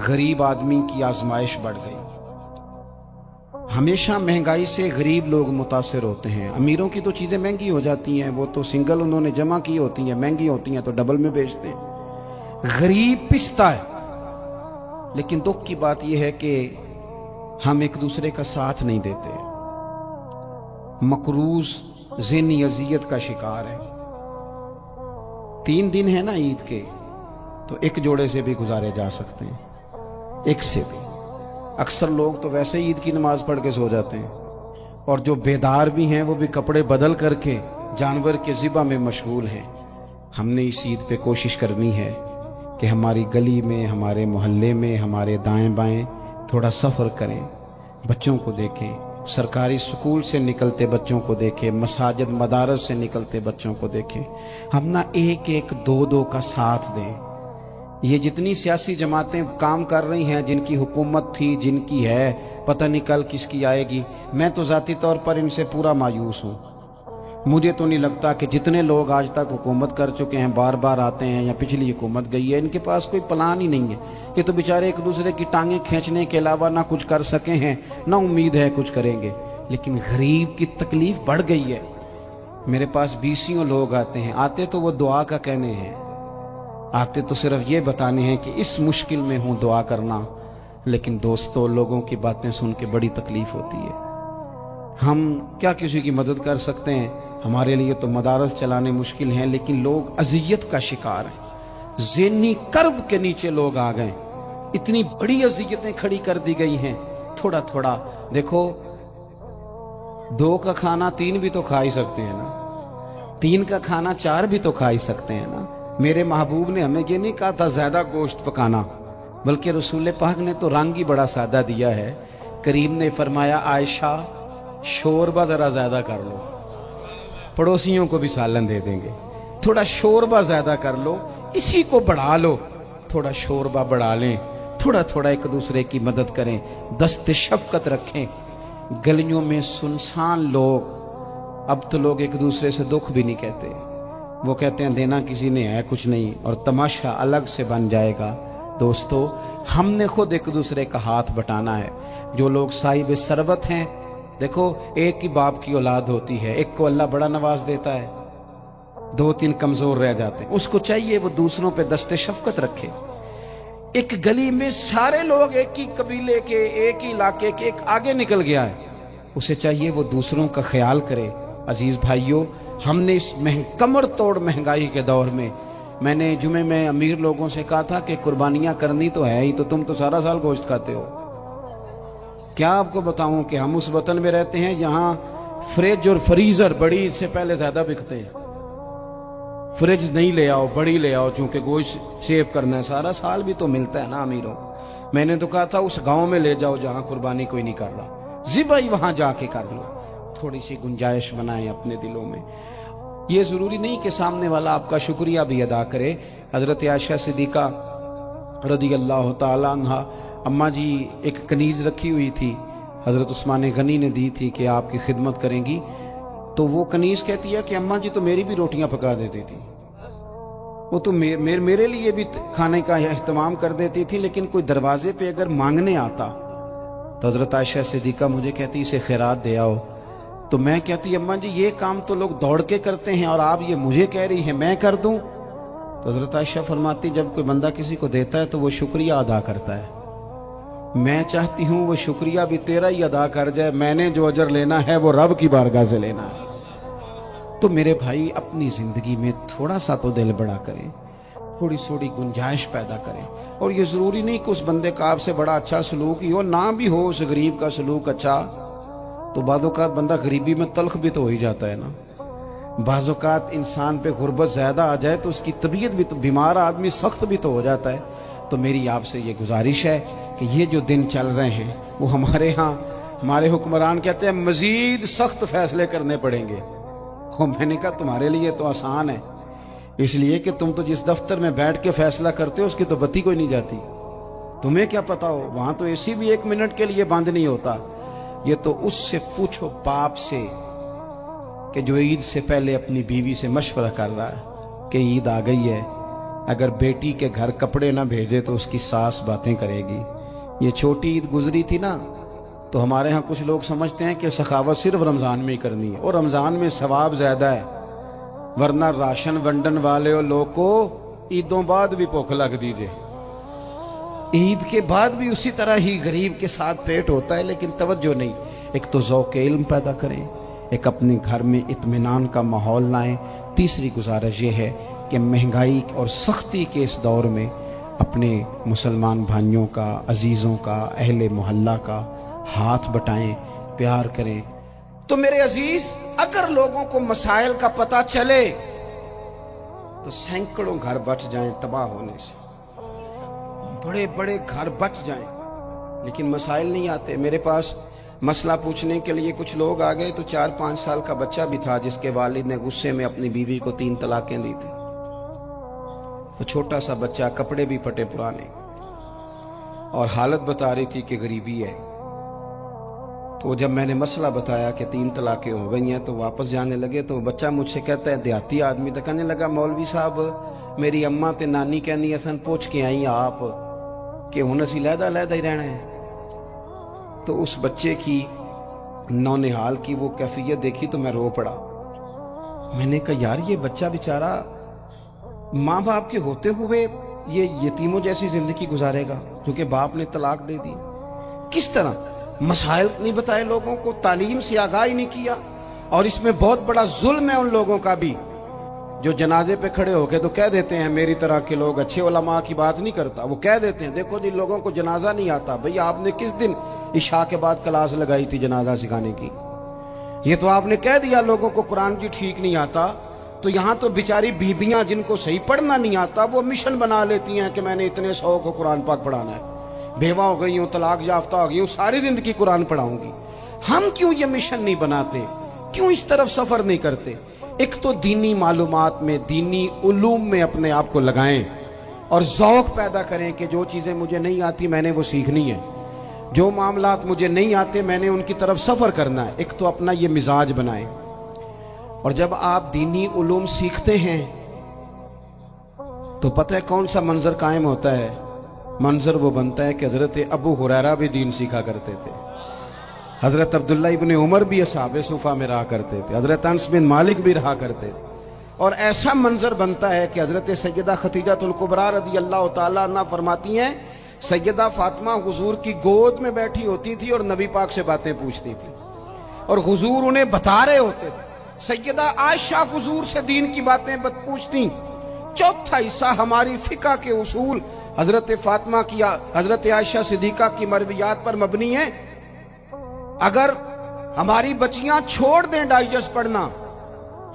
गरीब आदमी की आजमाइश बढ़ गई। हमेशा महंगाई से गरीब लोग मुतासिर होते हैं। अमीरों की तो चीजें महंगी हो जाती हैं, वो तो सिंगल उन्होंने जमा की होती हैं, महंगी होती हैं तो डबल में बेचते हैं। गरीब पिसता है। लेकिन दुख की बात यह है कि हम एक दूसरे का साथ नहीं देते, मकरूज ज़हनी अजियत का शिकार है। 3 दिन है ना ईद के, तो एक जोड़े से भी गुजारे जा सकते हैं, एक से भी। अक्सर लोग तो वैसे ही ईद की नमाज पढ़ के सो जाते हैं और जो बेदार भी हैं वो भी कपड़े बदल करके जानवर के ज़िबा में मशगूल हैं। हमने इस ईद पे कोशिश करनी है कि हमारी गली में, हमारे मोहल्ले में, हमारे दाएं बाएं थोड़ा सफ़र करें, बच्चों को देखें, सरकारी स्कूल से निकलते बच्चों को देखें, मसाजिद मदारस से निकलते बच्चों को देखें, हम ना एक एक दो दो का साथ दें। ये जितनी सियासी जमातें काम कर रही हैं, जिनकी हुकूमत थी, जिनकी है, पता नहीं कल किसकी आएगी, मैं तो ज़ाती तौर पर इनसे पूरा मायूस हूँ। मुझे तो नहीं लगता कि जितने लोग आज तक हुकूमत कर चुके हैं, बार बार आते हैं या पिछली हुकूमत गई है, इनके पास कोई प्लान ही नहीं है। ये तो बेचारे एक दूसरे की टांगें खींचने के अलावा ना कुछ कर सके हैं, ना उम्मीद है कुछ करेंगे। लेकिन गरीब की तकलीफ बढ़ गई है। मेरे पास 20 लोग आते हैं, आते तो वो दुआ का कहने हैं, आते तो सिर्फ ये बताने हैं कि इस मुश्किल में हूँ, दुआ करना। लेकिन दोस्तों, लोगों की बातें सुन के बड़ी तकलीफ होती है। हम क्या किसी की मदद कर सकते हैं? हमारे लिए तो मदारस चलाने मुश्किल हैं, लेकिन लोग अजियत का शिकार हैं। ज़हनी कर्ब के नीचे लोग आ गए, इतनी बड़ी अजियतें खड़ी कर दी गई हैं। थोड़ा थोड़ा देखो, 2 का खाना 3 भी तो खा ही सकते हैं ना, 3 का खाना 4 भी तो खा ही सकते हैं ना। मेरे महबूब ने हमें ये नहीं कहा था ज्यादा गोश्त पकाना, बल्कि रसूल पाक ने तो रंग ही बड़ा सादा दिया है। करीम ने फरमाया, आयशा शोरबा जरा ज्यादा कर लो, पड़ोसियों को भी सालन दे देंगे, थोड़ा शोरबा ज्यादा कर लो, इसी को बढ़ा लो, थोड़ा शोरबा बढ़ा लें, थोड़ा थोड़ा एक दूसरे की मदद करें, दस्त शफकत रखें। गलियों में सुनसान लोग, अब तो लोग एक दूसरे से दुख भी नहीं कहते, वो कहते हैं देना किसी ने है कुछ नहीं, और तमाशा अलग से बन जाएगा। दोस्तों, हमने खुद एक दूसरे का हाथ बटाना है। जो लोग साहिब सरबत हैं, देखो, एक ही बाप की औलाद होती है, एक को अल्लाह बड़ा नवाज देता है, 2-3 कमजोर रह जाते हैं, उसको चाहिए वो दूसरों पे दस्ते शफकत रखे। एक गली में सारे लोग एक ही कबीले के, एक ही इलाके के, एक आगे निकल गया है, उसे चाहिए वो दूसरों का ख्याल करे। अजीज भाइयों, हमने इस कमर तोड़ महंगाई के दौर में, मैंने जुमे में अमीर लोगों से कहा था कि कुर्बानियां करनी तो है ही, तो तुम तो सारा साल गोश्त खाते हो। क्या आपको बताऊं कि हम उस वतन में रहते हैं जहां फ्रिज और फ्रीजर बड़ी इससे पहले ज्यादा बिकते हैं। फ्रिज नहीं ले आओ, बड़ी ले आओ, चूंकि गोश्त सेव करना है, सारा साल भी तो मिलता है ना अमीरों। मैंने तो कहा था उस गांव में ले जाओ जहां कुर्बानी कोई नहीं कर रहा, ज़िबाई वहां जाके कर लो। थोड़ी सी गुंजाइश बनाएं अपने दिलों में। ये जरूरी नहीं कि सामने वाला आपका शुक्रिया भी अदा करे। हजरत आयशा सिद्दीका रदी अल्लाह ताला अन्हा, अम्मा जी एक कनीज रखी हुई थी, हजरत उस्मान गनी ने दी थी कि आपकी खिदमत करेंगी। तो वो कनीज कहती है कि अम्मा जी तो मेरी भी रोटियां पका देती थी, वो तो मेरे लिए भी खाने का एहतमाम कर देती थी, लेकिन कोई दरवाजे पे अगर मांगने आता तो हजरत आयशा सिद्दीका मुझे कहती इसे खैरात दे आओ। तो मैं कहती अम्मा जी ये काम तो लोग दौड़ के करते हैं और आप ये मुझे कह रही हैं मैं कर दूं? तो हजरत आयशा फरमाती जब कोई बंदा किसी को देता है तो वो शुक्रिया अदा करता है। मैं चाहती हूं वो शुक्रिया भी तेरा ही अदा कर जाए, मैंने जो अजर लेना है वो रब की बारगाह से लेना है। तो मेरे भाई, अपनी जिंदगी में थोड़ा सा तो दिल बड़ा करें, थोड़ी थोड़ी गुंजाइश पैदा करें। और ये जरूरी नहीं कि उस बंदे का आपसे बड़ा अच्छा सलूक ही हो, ना भी हो उस गरीब का सलूक अच्छा, तो बाज़-औक़ात बंदा गरीबी में तल्ख भी तो हो ही जाता है ना। बाज़-औक़ात इंसान पे गुर्बत ज्यादा आ जाए तो उसकी तबीयत भी तो, बीमार आदमी सख्त भी तो हो जाता है। तो मेरी आपसे ये गुजारिश है कि ये जो दिन चल रहे हैं वो हमारे यहाँ हमारे हुक्मरान कहते हैं मजीद सख्त फैसले करने पड़ेंगे। और मैंने कहा तुम्हारे लिए तो आसान है, इसलिए कि तुम तो जिस दफ्तर में बैठ के फैसला करते हो उसकी तो बत्ती कोई नहीं जाती, तुम्हें क्या पता हो, वहां तो एसी भी 1 मिनट के लिए बंद नहीं होता। ये तो उससे पूछो बाप से कि जो ईद से पहले अपनी बीवी से मशवरा कर रहा है कि ईद आ गई है, अगर बेटी के घर कपड़े ना भेजे तो उसकी सास बातें करेगी। ये छोटी ईद गुजरी थी ना, तो हमारे यहाँ कुछ लोग समझते हैं कि सखावत सिर्फ रमजान में ही करनी है, और रमजान में सवाब ज्यादा है, वरना राशन वंडन वाले और लोग को ईदों बाद भी भूख लग दीजिए, ईद के बाद भी उसी तरह ही गरीब के साथ पेट होता है, लेकिन तवज्जो नहीं। एक तो ज़ौक़ इल्म पैदा करें, एक अपने घर में इत्मीनान का माहौल लाएं। तीसरी गुजारिश ये है कि महंगाई और सख्ती के इस दौर में अपने मुसलमान भाइयों का, अजीज़ों का, अहले मोहल्ला का हाथ बटाएं, प्यार करें। तो मेरे अजीज, अगर लोगों को मसाइल का पता चले तो सैकड़ों घर बच जाएं तबाह होने से, बड़े बड़े घर बच जाएं, लेकिन मसाइल नहीं आते। मेरे पास मसला पूछने के लिए कुछ लोग आ गए तो 4-5 साल का बच्चा भी था जिसके वालिद ने गुस्से में अपनी बीवी को 3 तलाकें दी थी। तो छोटा सा बच्चा, कपड़े भी फटे पुराने, और हालत बता रही थी कि गरीबी है। तो जब मैंने मसला बताया कि 3 तलाकें हो गई हैं तो वापस जाने लगे, तो बच्चा मुझसे कहता है, देहाती आदमी, तो कहने लगा, मौलवी साहब मेरी अम्मा ते नानी कहनी असन पूछ के आई आप कि हुन असी लहदा लहदा ही रहना है। तो उस बच्चे की नौनिहाल की वो कैफियत देखी तो मैं रो पड़ा। मैंने कहा यार ये बच्चा बेचारा माँ बाप के होते हुए ये यतीमों जैसी जिंदगी गुजारेगा क्योंकि बाप ने तलाक दे दी। किस तरह मसाइल नहीं बताए लोगों को, तालीम से आगाही नहीं किया। और इसमें बहुत बड़ा जुल्म है उन लोगों का भी जो जनाजे पे खड़े होके तो कह देते हैं मेरी तरह के लोग, अच्छे उलमा की बात नहीं करता, वो कह देते हैं देखो जिन लोगों को जनाजा नहीं आता, भैया आपने किस दिन इशा के बाद क्लास लगाई थी जनाजा सिखाने की? ये तो आपने कह दिया लोगों को कुरान जी ठीक नहीं आता। तो यहाँ तो बेचारी बीबियां जिनको सही पढ़ना नहीं आता वो मिशन बना लेती हैं कि मैंने इतने 100 को कुरान पाक पढ़ाना है, बेवा हो गई हूँ, तलाक याफ्ता हो गई हूँ, सारी जिंदगी कुरान पढ़ाऊंगी। हम क्यों ये मिशन नहीं बनाते, क्यों इस तरफ सफर नहीं करते? एक तो दीनी मालूमात में, दीनी उलूम में अपने आप को लगाएं और ज़ौक़ पैदा करें कि जो चीज़ें मुझे नहीं आती मैंने वो सीखनी है, जो मामलात मुझे नहीं आते मैंने उनकी तरफ सफ़र करना है। एक तो अपना ये मिजाज बनाएं। और जब आप दीनी उलूम सीखते हैं तो पता है कौन सा मंजर कायम होता है? मंजर वो बनता है कि हज़रत अबू हुरैरा भी दीन सीखा करते थे, हज़रत अब्दुल्ला इब्ने उमर भी असहाबे सुफ़ा में रहा करते थे, हज़रत अनस बिन मालिक भी रहा करते थे। और ऐसा मंजर बनता है कि हज़रत सैयदा खदीजातुल कुबरा रज़ी अल्लाह तआला अन्हा फरमाती हैं, सैयदा फातिमा हुजूर की गोद में बैठी होती थी और नबी पाक से बातें पूछती थी और हुजूर उन्हें बता रहे होते थे। सैयदा आयशा हुजूर से दीन की बातें पूछती। चौथा हिस्सा हमारी फिका के उसूल हजरत फातिमा की, हजरत आयशा सिद्दीका की मरवियात पर मबनी है। अगर हमारी बच्चियां छोड़ दें डाइजेस्ट पढ़ना,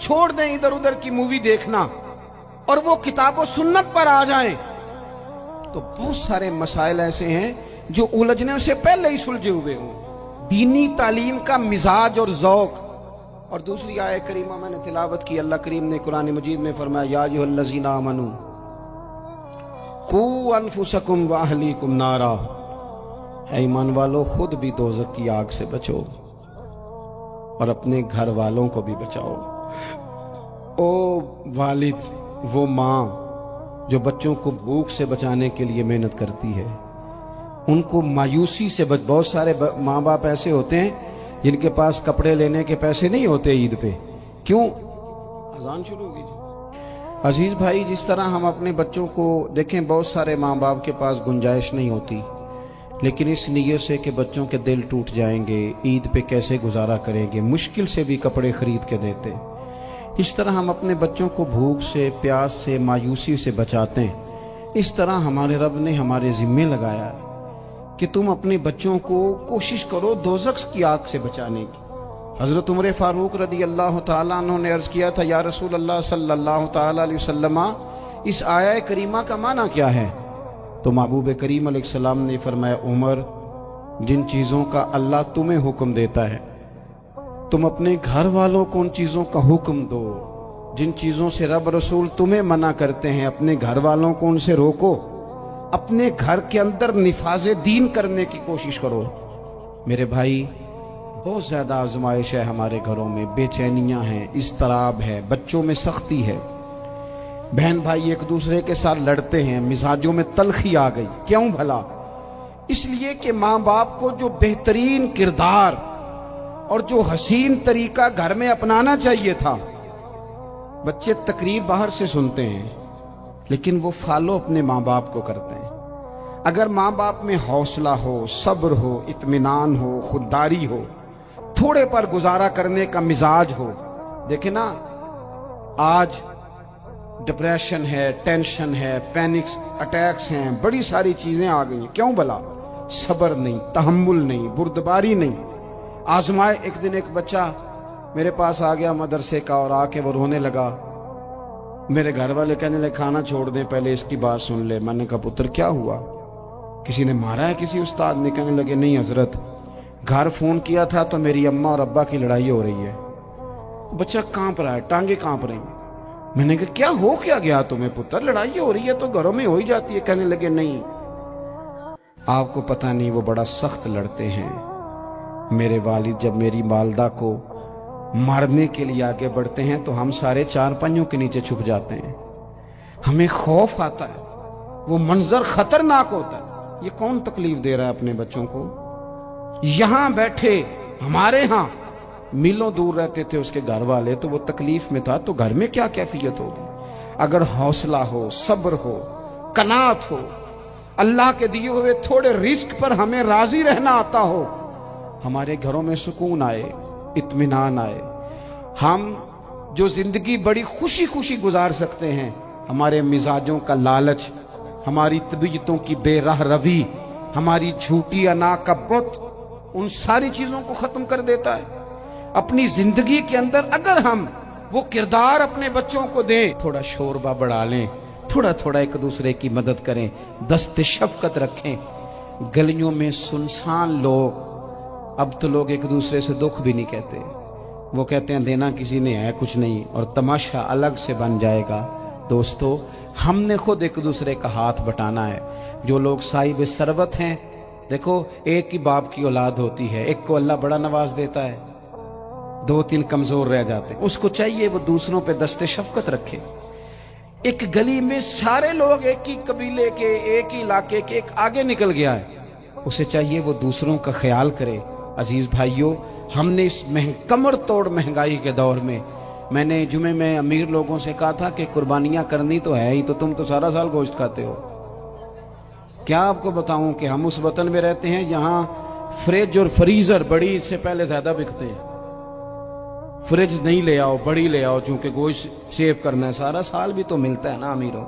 छोड़ दें इधर उधर की मूवी देखना और वो किताबों सुन्नत पर आ जाएं, तो बहुत सारे मसाइल ऐसे हैं जो उलझने से पहले ही सुलझे हुए हों। दीनी तालीम का मिजाज और ज़ौक़। और दूसरी आयत करीमा मैंने तिलावत की, अल्लाह करीम ने कुरान मजीद में फरमाया, या अय्युहल्लज़ीना आमनू कू अनफुसकुम व अहलीकुम नारा, है ईमान वालों खुद भी दोज़ख की आग से बचो और अपने घर वालों को भी बचाओ। ओ वालिद, वो माँ जो बच्चों को भूख से बचाने के लिए मेहनत करती है, उनको मायूसी से बहुत सारे माँ बाप ऐसे होते हैं जिनके पास कपड़े लेने के पैसे नहीं होते ईद पे। क्यों? अजान शुरू होगी जी। अजीज भाई, जिस तरह हम अपने बच्चों को देखें, बहुत सारे माँ बाप के पास गुंजाइश नहीं होती, लेकिन इस नीयत से कि बच्चों के दिल टूट जाएंगे, ईद पे कैसे गुजारा करेंगे, मुश्किल से भी कपड़े खरीद के देते। इस तरह हम अपने बच्चों को भूख से, प्यास से, मायूसी से बचाते हैं। इस तरह हमारे रब ने हमारे जिम्मे लगाया है कि तुम अपने बच्चों को कोशिश करो दोज़ख की आग से बचाने की। हज़रत उमर फारूक रदी अल्लाह तआला अन्हु ने अर्ज़ किया था, या रसूल अल्लाह सल्लल्लाहु तआला अलैहि वसल्लम, इस आया करीमा का माना क्या है? तो महबूब करीम अलैहिस्सलाम ने फरमाया, उमर, जिन चीज़ों का अल्लाह तुम्हें हुक्म देता है तुम अपने घर वालों को उन चीज़ों का हुक्म दो। जिन चीज़ों से रब रसूल तुम्हें मना करते हैं अपने घर वालों को उनसे रोको। अपने घर के अंदर निफाज़े दीन करने की कोशिश करो। मेरे भाई, बहुत ज़्यादा आजमाइश है हमारे घरों में, बेचैनियाँ हैं, इस्तराब है, बच्चों में सख्ती है, बहन भाई एक दूसरे के साथ लड़ते हैं, मिजाजों में तलखी आ गई। क्यों भला? इसलिए कि माँ बाप को जो बेहतरीन किरदार और जो हसीन तरीका घर में अपनाना चाहिए था, बच्चे तकरीर बाहर से सुनते हैं लेकिन वो फॉलो अपने माँ बाप को करते हैं। अगर माँ बाप में हौसला हो, सब्र हो, इत्मीनान हो, खुददारी हो, थोड़े पर गुजारा करने का मिजाज हो। देखे ना, आज डिप्रेशन है, टेंशन है, पैनिक्स अटैक्स हैं, बड़ी सारी चीजें आ गई। क्यों भला? सब्र नहीं, तहम्मुल नहीं, बुर्दबारी नहीं। आजमाए। एक दिन एक बच्चा मेरे पास आ गया मदरसे का और आके वो रोने लगा। मेरे घर वाले कहने लगे खाना छोड़ दें, पहले इसकी बात सुन ले। मैंने कहा पुत्र क्या हुआ, किसी ने मारा है किसी उस्ताद ने? कहने लगे नहीं हजरत, घर फोन किया था तो मेरी अम्मा और अब्बा की लड़ाई हो रही है। बच्चा कांप रहा है, टांगे कांप रही हैं। मैंने कहा क्या हो क्या गया तुम्हें पुत्र, लड़ाई हो रही है तो घरों में हो ही जाती है। कहने लगे नहीं, आपको पता नहीं, वो बड़ा सख्त लड़ते हैं। मेरे वालिद जब मेरी वालदा को मारने के लिए आगे बढ़ते हैं तो हम सारे चारपाइयों के नीचे छुप जाते हैं, हमें खौफ आता है, वो मंजर खतरनाक होता है। ये कौन तकलीफ दे रहा है अपने बच्चों को? यहां बैठे हमारे यहां मीलों दूर रहते थे उसके घर वाले, तो वो तकलीफ में था, तो घर में क्या कैफियत होगी? अगर हौसला हो, सब्र हो, कनात हो, अल्लाह के दिए हुए थोड़े रिस्क पर हमें राजी रहना आता हो, हमारे घरों में सुकून आए, इत्मीनान आए, हम जो जिंदगी बड़ी खुशी खुशी गुजार सकते हैं। हमारे मिजाजों का लालच, हमारी तबीयतों की बेराह रवी, हमारी झूठी अनाकब्बत, उन सारी चीजों को खत्म कर देता है। अपनी जिंदगी के अंदर अगर हम वो किरदार अपने बच्चों को दें, थोड़ा शोरबा बढ़ा लें, थोड़ा थोड़ा एक दूसरे की मदद करें, दस्त शफकत रखें। गलियों में सुनसान लोग, अब तो लोग एक दूसरे से दुख भी नहीं कहते, वो कहते हैं देना किसी ने है कुछ नहीं, और तमाशा अलग से बन जाएगा। दोस्तों, हमने खुद एक दूसरे का हाथ बटाना है। जो लोग साहिब सरबत हैं, देखो एक ही बाप की औलाद होती है, एक को अल्लाह बड़ा नवाज देता है, 2-3 कमजोर रह जाते हैं। उसको चाहिए वो दूसरों पे दस्ते शफकत रखे। एक गली में सारे लोग एक ही कबीले के, एक ही इलाके के, एक आगे निकल गया है, उसे चाहिए वो दूसरों का ख्याल करे। अजीज भाइयों, हमने इस कमर तोड़ महंगाई के दौर में, मैंने जुमे में अमीर लोगों से कहा था कि कुर्बानियां करनी तो है ही, तो तुम तो सारा साल गोश्त खाते हो। क्या आपको बताऊं कि हम उस वतन में रहते हैं जहां फ्रिज और फ्रीजर बड़ी से पहले ज्यादा बिकते हैं। फ्रिज नहीं ले आओ, बड़ी ले आओ, चूंकि गोश्त सेव करना है, सारा साल भी तो मिलता है ना अमीरों।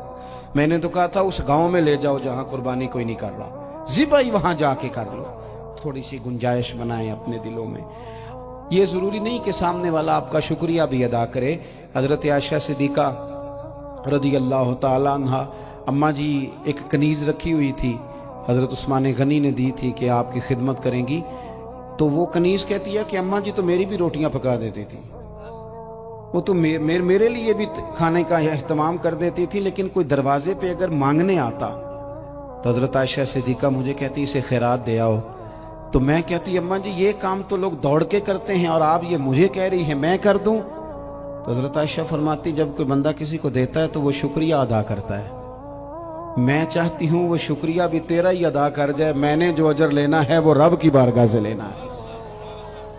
मैंने तो कहा था उस गांव में ले जाओ जहां कुर्बानी कोई नहीं कर रहा, ज़िबाई वहां जाके कर लो। थोड़ी सी गुंजाइश बनाएं अपने दिलों में। ये जरूरी नहीं कि सामने वाला आपका शुक्रिया भी अदा करे। हजरत आयशा सिद्दीका रदी अल्लाह तआला अन्हा, अम्मा जी एक कनीज रखी हुई थी, हजरत उस्मान गनी ने दी थी कि आपकी खिदमत करेंगी। तो वो कनीज कहती है कि अम्मा जी तो मेरी भी रोटियां पका देती थी, वो तो मेरे लिए भी खाने का एहतमाम कर देती थी, लेकिन कोई दरवाजे पे अगर मांगने आता तो हजरत आयशा सिद्दीका मुझे कहती इसे खैरात दे आओ। तो मैं कहती अम्मा जी ये काम तो लोग दौड़ के करते हैं और आप ये मुझे कह रही है मैं कर दूं? तो हजरत आयशा फरमाती जब कोई बंदा किसी को देता है तो वो शुक्रिया अदा करता है। मैं चाहती हूं वो शुक्रिया भी तेरा ही अदा कर जाए, मैंने जो अजर लेना है वो रब की बारगाह से लेना है।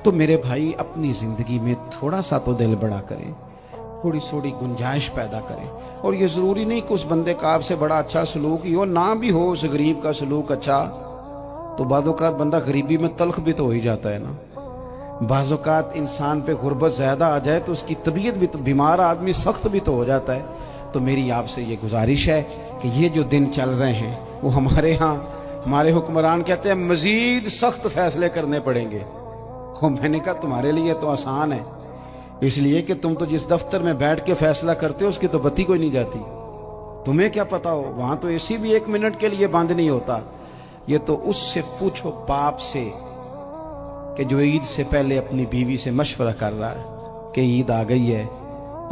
तो मेरे भाई अपनी जिंदगी में थोड़ा सा तो दिल बड़ा करें, थोड़ी थोड़ी गुंजाइश पैदा करें। और ये जरूरी नहीं कि उस बंदे का आपसे बड़ा अच्छा सलूक ही हो, ना भी हो उस गरीब का सलूक अच्छा, तो बाज़-औक़ात बंदा गरीबी में तल्ख भी तो हो ही जाता है ना। बाज़-औक़ात इंसान पे गुर्बत ज्यादा आ जाए तो उसकी तबीयत भी तो, बीमार आदमी सख्त भी तो हो जाता है। तो मेरी आपसे ये गुजारिश है कि ये जो दिन चल रहे हैं वो हमारे यहाँ हमारे हुक्मरान कहते हैं मजीद सख्त फैसले करने पड़ेंगे। वो मैंने कहा तुम्हारे लिए तो आसान है, इसलिए कि तुम तो जिस दफ्तर में बैठ के फैसला करते हो उसकी तो बत्ती कोई नहीं जाती, तुम्हें क्या पता हो, वहां तो एसी भी 1 मिनट के लिए बंद नहीं होता। ये तो उससे पूछो पाप से कि जो ईद से पहले अपनी बीवी से मशवरा कर रहा है कि ईद आ गई है,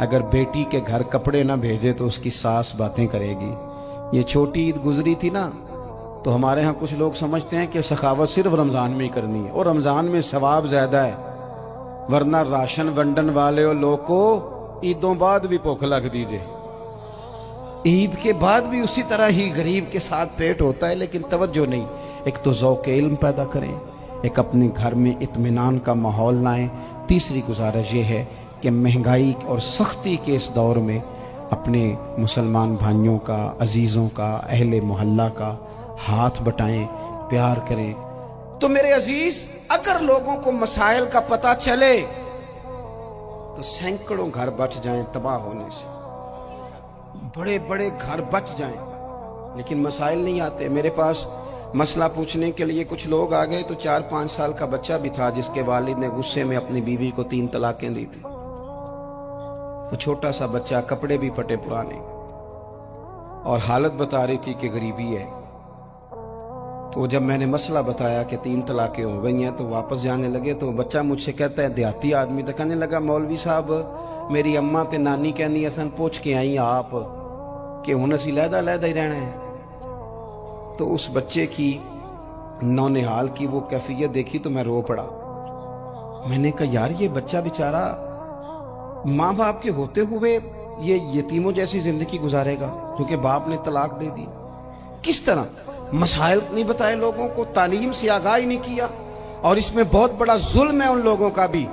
अगर बेटी के घर कपड़े ना भेजे तो उसकी सास बातें करेगी। ये छोटी ईद गुजरी थी ना, तो हमारे यहाँ कुछ लोग समझते हैं कि सखावत सिर्फ रमजान में ही करनी है, और रमजान में सवाब ज्यादा है, वरना राशन वंडन वाले और लोग को ईदों बाद भी भूख लग दीजिए, ईद के बाद भी उसी तरह ही गरीब के साथ पेट होता है, लेकिन तवज्जो नहीं। एक तो ज़ौक़ इल्म पैदा करें, एक अपने घर में इत्मीनान का माहौल लाएं। तीसरी गुजारिश ये है कि महंगाई और सख्ती के इस दौर में अपने मुसलमान भाइयों का, अजीज़ों का, अहले मोहल्ला का हाथ बटाएं, प्यार करें। तो मेरे अजीज, अगर लोगों को मसाइल का पता चले तो सैकड़ों घर बच जाएं तबाह होने से, बड़े बड़े घर बच जाएं, लेकिन मसाइल नहीं आते। मेरे पास मसला पूछने के लिए कुछ लोग आ गए तो 4-5 साल का बच्चा भी था जिसके वालिद ने गुस्से में अपनी बीवी को 3 तलाकें दी थी। तो छोटा सा बच्चा, कपड़े भी फटे पुराने, और हालत बता रही थी कि गरीबी है। تو جب میں نے مسئلہ بتایا کہ 3 طلاقیں ہو گئی ہیں تو واپس جانے لگے، تو بچہ مجھ سے کہتا ہے، دیہاتی آدمی تو کہنے لگا مولوی صاحب میری اماں تے نانی کہنی اسن پوچھ کے آئی آپ کہ ہن اسی علیحدہ علیحدہ ہی رہنا ہے۔ تو اس بچے کی نونہال کی وہ کیفیت دیکھی تو میں رو پڑا۔ میں نے کہا یار یہ بچہ بیچارہ ماں باپ کے ہوتے ہوئے یہ یتیموں جیسی زندگی گزارے گا کیونکہ باپ نے طلاق دے دی۔ کس طرح مسائل نہیں بتائے لوگوں کو، تعلیم سے آگاہی نہیں کیا۔ اور اس میں بہت بڑا ظلم ہے ان لوگوں کا بھی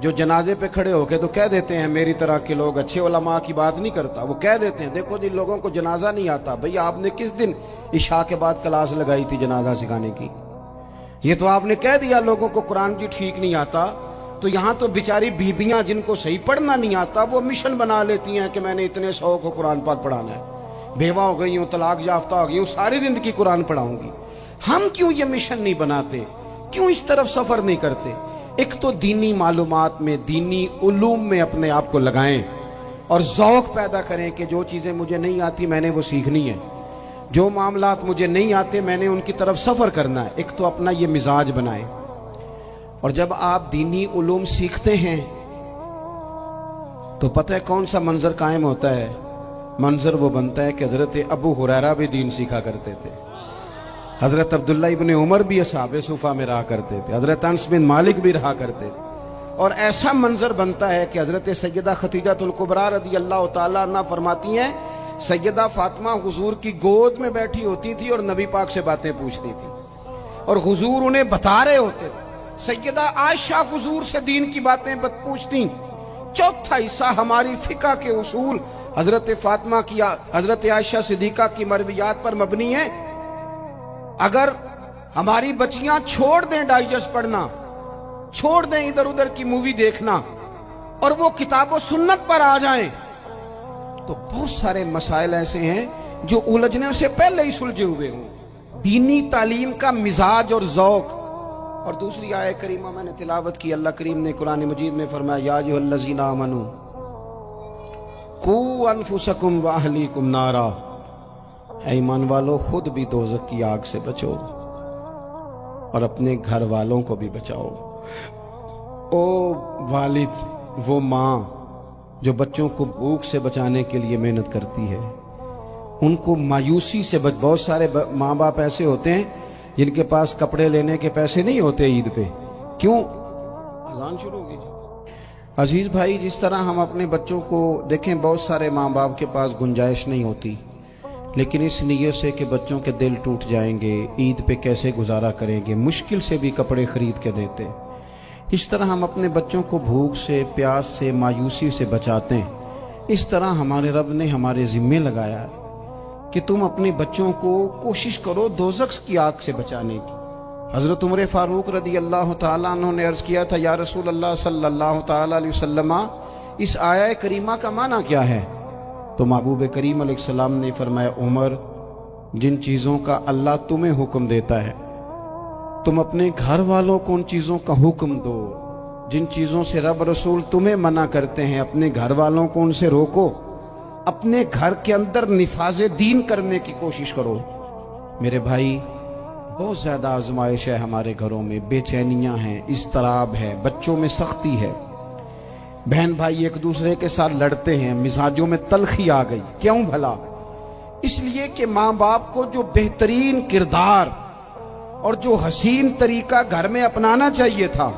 جو جنازے پہ کھڑے ہو کے تو کہہ دیتے ہیں میری طرح کے لوگ، اچھے علماء کی بات نہیں کرتا، وہ کہہ دیتے ہیں دیکھو جن لوگوں کو جنازہ نہیں آتا، بھئی آپ نے کس دن عشاء کے بعد کلاس لگائی تھی جنازہ سکھانے کی؟ یہ تو آپ نے کہہ دیا لوگوں کو قرآن کی ٹھیک نہیں آتا، تو یہاں تو بیچاری بیویاں جن کو صحیح پڑھنا نہیں آتا وہ مشن بنا لیتی ہیں کہ میں نے اتنے 100 کو قرآن پاک پڑھانا ہے، بیوہ ہو گئی ہوں، طلاق یافتہ ہو گئی ہوں، ساری زندگی قرآن پڑھاؤں گی۔ ہم کیوں یہ مشن نہیں بناتے؟ کیوں اس طرف سفر نہیں کرتے؟ ایک تو دینی معلومات میں، دینی علوم میں اپنے آپ کو لگائیں اور ذوق پیدا کریں کہ جو چیزیں مجھے نہیں آتی میں نے وہ سیکھنی ہے، جو معاملات مجھے نہیں آتے میں نے ان کی طرف سفر کرنا ہے۔ ایک تو اپنا یہ مزاج بنائیں، اور جب آپ دینی علوم سیکھتے ہیں تو پتہ ہے کون سا منظر قائم ہوتا ہے؟ منظر وہ بنتا ہے کہ حضرت ابو ہریرہ بھی دین سیکھا کرتے تھے، حضرت عبداللہ ابن عمر بھی اصحاب صفہ میں رہا کرتے تھے، حضرت انس بن مالک بھی رہا کرتے تھے، اور ایسا منظر بنتا ہے کہ حضرت سیدہ خدیجہ الکبریٰ رضی اللہ تعالیٰ عنہ فرماتی ہیں سیدہ فاطمہ حضور کی گود میں بیٹھی ہوتی تھی اور نبی پاک سے باتیں پوچھتی تھی اور حضور انہیں بتا رہے ہوتے تھے۔ سیدہ عائشہ حضور سے دین کی باتیں پوچھتی۔ چوتھا حصہ ہماری فقہ کے اصول حضرت فاطمہ کی، حضرت عائشہ صدیقہ کی مرویات پر مبنی ہے۔ اگر ہماری بچیاں چھوڑ دیں ڈائجسٹ پڑھنا، چھوڑ دیں ادھر ادھر کی مووی دیکھنا اور وہ کتاب و سنت پر آ جائیں تو بہت سارے مسائل ایسے ہیں جو الجھنے سے پہلے ہی سلجھے ہوئے ہوں۔ دینی تعلیم کا مزاج اور ذوق۔ اور دوسری آیت کریمہ میں نے تلاوت کی، اللہ کریم نے قرآن مجید میں فرمایا یا ایھا الذین آمنوا قوا انفسکم واہلیکم نارا، اے ایمان والو خود بھی دوزخ کی آگ سے بچو اور اپنے گھر والوں کو بھی بچاؤ۔ او والد، وہ ماں جو بچوں کو بھوک سے بچانے کے لیے محنت کرتی ہے، ان کو مایوسی سے بہت سارے ماں باپ ایسے ہوتے ہیں جن کے پاس کپڑے لینے کے پیسے نہیں ہوتے عید پہ۔ کیوں؟ اذان شروع ہوگی جی۔ عزیز بھائی، جس طرح ہم اپنے بچوں کو دیکھیں، بہت سارے ماں باپ کے پاس گنجائش نہیں ہوتی، لیکن اس نیت سے کہ بچوں کے دل ٹوٹ جائیں گے، عید پہ کیسے گزارا کریں گے، مشکل سے بھی کپڑے خرید کے دیتے۔ اس طرح ہم اپنے بچوں کو بھوک سے، پیاس سے، مایوسی سے بچاتے ہیں۔ اس طرح ہمارے رب نے ہمارے ذمے لگایا ہے کہ تم اپنے بچوں کو کوشش کرو دوزخ کی آگ سے بچانے کی۔ حضرت عمر فاروق رضی اللہ تعالیٰ عنہ نے عرض کیا تھا یا رسول اللہ صلی اللہ تعالیٰ علیہ وسلم، اس آیہ کریمہ کا معنی کیا ہے؟ تو محبوب کریم علیہ السلام نے فرمایا عمر، جن چیزوں کا اللہ تمہیں حکم دیتا ہے تم اپنے گھر والوں کو ان چیزوں کا حکم دو، جن چیزوں سے رب رسول تمہیں منع کرتے ہیں اپنے گھر والوں کو ان سے روکو، اپنے گھر کے اندر نفاذ دین کرنے کی کوشش کرو۔ میرے بھائی، بہت زیادہ آزمائش ہے ہمارے گھروں میں، بے چینیاں ہیں، اضطراب ہے، بچوں میں سختی ہے، بہن بھائی ایک دوسرے کے ساتھ لڑتے ہیں، مزاجوں میں تلخی آ گئی۔ کیوں بھلا؟ اس لیے کہ ماں باپ کو جو بہترین کردار اور جو حسین طریقہ گھر میں اپنانا چاہیے تھا،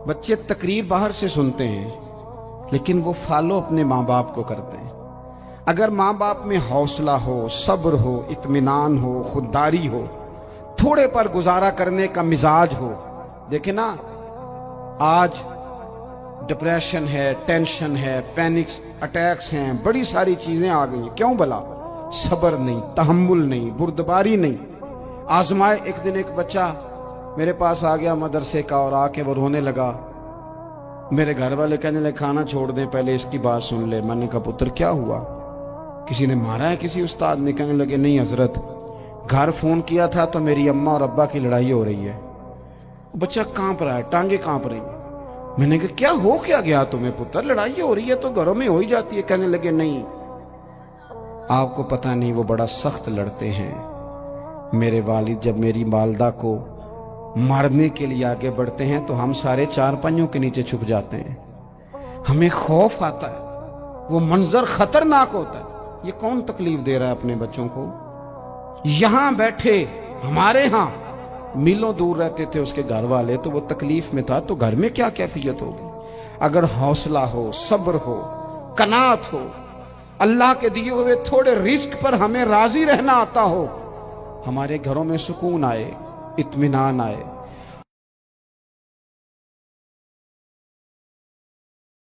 بچے تقریر باہر سے سنتے ہیں لیکن وہ فالو اپنے ماں باپ کو کرتے ہیں۔ اگر ماں باپ میں حوصلہ ہو، صبر ہو، اطمینان ہو، خودداری ہو، تھوڑے پر گزارا کرنے کا مزاج ہو۔ دیکھیں نا، آج ڈپریشن ہے، ٹینشن ہے، پینکس اٹیکس ہیں، بڑی ساری چیزیں آ گئی ہیں۔ کیوں بھلا؟ صبر نہیں، تحمل نہیں، بردباری نہیں۔ آزمائے ایک دن ایک بچہ میرے پاس آ گیا مدرسے کا اور آ کے وہ رونے لگا۔ میرے گھر والے کہنے لگے کھانا چھوڑ دیں، پہلے اس کی بات سن لے۔ میں نے کہا پتر کیا ہوا؟ کسی نے مارا ہے کسی استاد نے؟ کہنے لگے نہیں حضرت، گھر فون کیا تھا تو میری اماں اور ابا کی لڑائی ہو رہی ہے۔ بچہ کانپ رہا ہے، ٹانگیں کانپ رہی ہیں۔ میں نے کہا کیا ہو کیا گیا تمہیں پتر؟ لڑائی ہو رہی ہے تو گھروں میں ہو ہی جاتی ہے۔ کہنے لگے نہیں، آپ کو پتہ نہیں، وہ بڑا سخت لڑتے ہیں، میرے والد جب میری والدہ کو مارنے کے لیے آگے بڑھتے ہیں تو ہم سارے چارپائیوں کے نیچے چھپ جاتے ہیں. ہمیں خوف آتا ہے, وہ منظر خطرناک ہوتا ہے. یہ کون تکلیف دے رہا ہے اپنے بچوں کو؟ یہاں بیٹھے ہمارے ہاں میلوں دور رہتے تھے اس کے گھر والے, تو وہ تکلیف میں تھا, تو گھر میں کیا کیفیت ہوگی؟ اگر حوصلہ ہو, صبر ہو, قناعت ہو, اللہ کے دیے ہوئے تھوڑے رزق پر ہمیں راضی رہنا آتا ہو, ہمارے گھروں میں سکون آئے, اطمینان آئے.